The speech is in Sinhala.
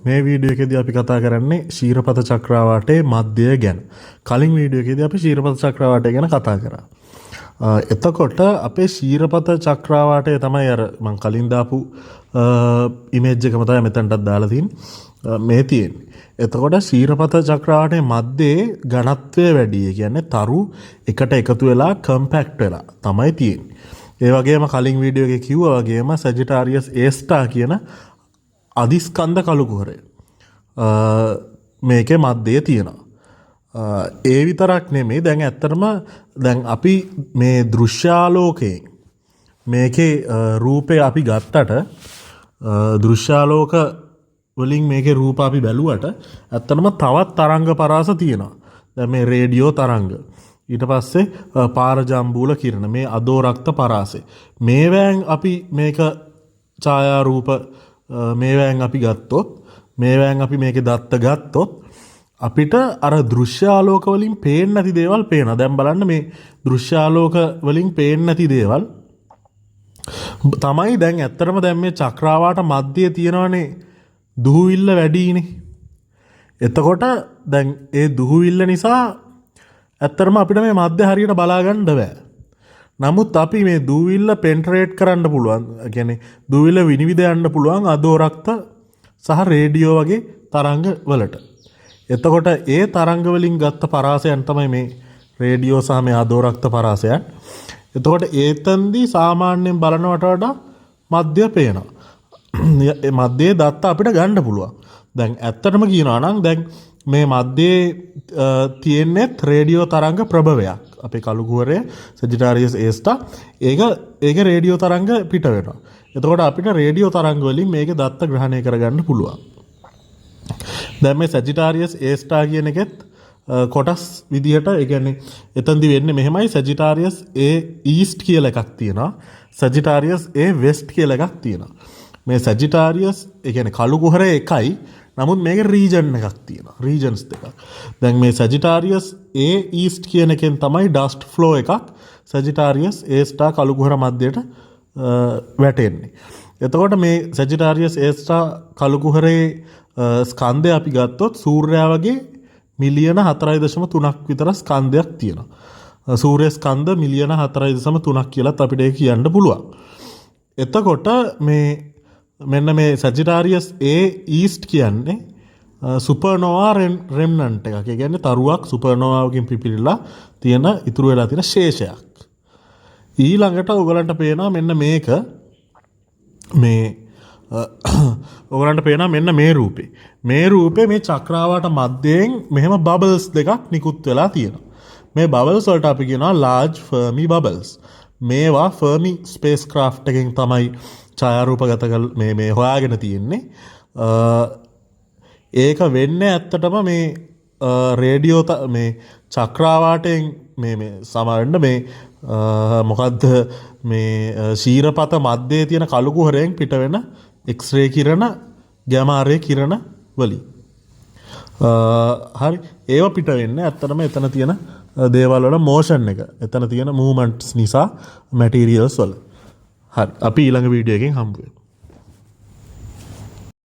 මේ වීඩියෝ එකේදී අපි කතා කරන්නේ ශීරපත චක්‍රාවාටයේ මධ්‍යය ගැන. කලින් වීඩියෝ එකේදී අපි ශීරපත චක්‍රාවාටය ගැන කතා කරා. එතකොට අපේ ශීරපත චක්‍රාවාටය තමයි අර මම කලින් දාපු ඉමේජ් එකම තමයි මෙතනටත් දාලා තියෙන්නේ. මේ තියෙන්නේ. එතකොට ශීරපත චක්‍රාවාටයේ මධ්‍යයේ ඝනත්වය වැඩි. ඒ කියන්නේ තරු එකට එකතු වෙලා කම්පැක්ට් වෙලා තමයි තියෙන්නේ. ඒ වගේම කලින් වීඩියෝ එකේ කිව්වා වගේම සැජිටාරියස් A* කියන අධිස්කන්ධ කළු කුහරය මේකේ මැදේ තියෙනවා. ඒ විතරක් නෙමෙයි දැන් ඇත්තටම දැන් අපි මේ දෘශ්‍යාලෝකයේ මේකේ රූපේ අපි ගත්තට දෘශ්‍යාලෝක වලින් මේකේ රූප අපි බැලුවට ඇත්තටම තවත් තරංග පරාස තියෙනවා. දැන් මේ රේඩියෝ තරංග ඊට පස්සේ පාරජම්බූල කිරණ මේ අදෝරක්ත පරාසය මේවැන් අපි මේක ඡායා රූප මේවැන් අපි ගත්තොත් මේවැන් අපි මේකේ දත්ත ගත්තොත් අපිට අර දෘශ්‍යාලෝක වලින් පේන්නේ නැති දේවල් පේනවා. දැන් බලන්න මේ දෘශ්‍යාලෝක වලින් පේන්නේ නැති දේවල් තමයි දැන් ඇත්තටම දැන් මේ චක්‍රාවාට මැදේ තියෙනවනේ දුහුවිල්ල වැඩිනේ. එතකොට දැන් ඒ දුහුවිල්ල නිසා ඇත්තටම අපිට මේ මැද හරියට බලා ගන්න බෑ. නමුත් අපි මේ දූවිල්ල පෙන්ට්‍රේට් කරන්න පුළුවන්. ඒ කියන්නේ දූවිල්ල විනිවිද යන්න පුළුවන් අදෝරක්ත සහ රේඩියෝ වගේ තරංග වලට. එතකොට ඒ තරංග වලින් ගත්ත පරාසයන් තමයි මේ රේඩියෝ සහ මේ අදෝරක්ත පරාසයන්. එතකොට ඒතෙන්දී සාමාන්‍යයෙන් බලනවට වඩා මධ්‍ය පේනවා. මේ මධ්‍යයේ දත්ත අපිට ගන්න පුළුවන්. දැන් ඇත්තටම කියනවා නම් දැන් මේ මැදේ තියෙන්නේ රේඩියෝ තරංග ප්‍රභවයක්. අපේ කළු කුහරයේ සැජිටාරියස් A* ඒක රේඩියෝ තරංග පිට වෙනවා. එතකොට අපිට රේඩියෝ තරංග වලින් මේකේ දත්ත ග්‍රහණය කරගන්න පුළුවන්. දැන් මේ සැජිටාරියස් A* කියන එකෙත් කොටස් විදිහට ඒ කියන්නේ එතෙන්දි වෙන්නේ මෙහෙමයි. සැජිටාරියස් A ඊස්ට් කියලා එකක් තියෙනවා. සැජිටාරියස් A වෙස්ට් කියලා එකක් තියෙනවා. මේ සැජිටාරියස් ඒ කියන්නේ කළු කුහරයේ එකයි. නමුත් මේක රීජන් එකක් තියෙනවා. රීජන්ස් දෙකක්. දැන් මේ සැජිටාරියස් A ඊස්ට් කියන එකෙන් තමයි ඩස්ට් ෆ්ලෝ එකක් සැජිටාරියස් A* කළු කුහර මැදයට වැටෙන්නේ. එතකොට මේ සැජිටාරියස් A* කළු කුහරේ ස්කන්ධය අපි ගත්තොත් සූර්යයා වගේ මිලියන 4.3ක් විතර ස්කන්ධයක් තියෙනවා. සූර්ය ස්කන්ධ මිලියන 4.3ක් කියලාත් අපිට ඒක කියන්න පුළුවන්. එතකොට මේ මෙන්න මේ සැජිටාරියස් A ඊස්ට් කියන්නේ සුපර්නෝවා රෙම්නන්ට් එකක්. ඒ කියන්නේ තරුවක් සුපර්නෝවාවකින් පිපිරිලා තියෙන ඉතුරු වෙලා තියෙන ශේෂයක්. ඊළඟට ඔයගලන්ට පේනවා මෙන්න මේක මේ ඔයගලන්ට පේනවා මෙන්න මේ රූපේ. මේ රූපේ මේ චක්‍රාවාට මැදයෙන් මෙහෙම බබල්ස් දෙකක් නිකුත් වෙලා තියෙනවා. මේ බබල්ස් වලට අපි කියනවා large Fermi bubbles. මේවා ෆර්මි ස්පේස් ක්‍රාෆ්ට් එකෙන් තමයි ඡායාරූපගත මේ හොයාගෙන තියෙන්නේ. ඒක වෙන්නේ ඇත්තටම මේ රේඩියෝ මේ චක්‍රාවාටයෙන් මේ සමහරවිට මේ මොකද්ද මේ ශීරපත මැදේ තියෙන කළු කුහරයෙන් පිට වෙන එක්ස්රේ කිරණ ගැමා රේ කිරණ වලින්. හරි ඒව පිට වෙන්නේ ඇත්තටම එතන තියෙන දේවල් වල මෝෂන් එක. එතන තියෙන මූවමන්ට්ස් නිසා මැටීරියල්ස් වල. හරි අපි ඊළඟ වීඩියෝ එකෙන් හම්බ වෙමු.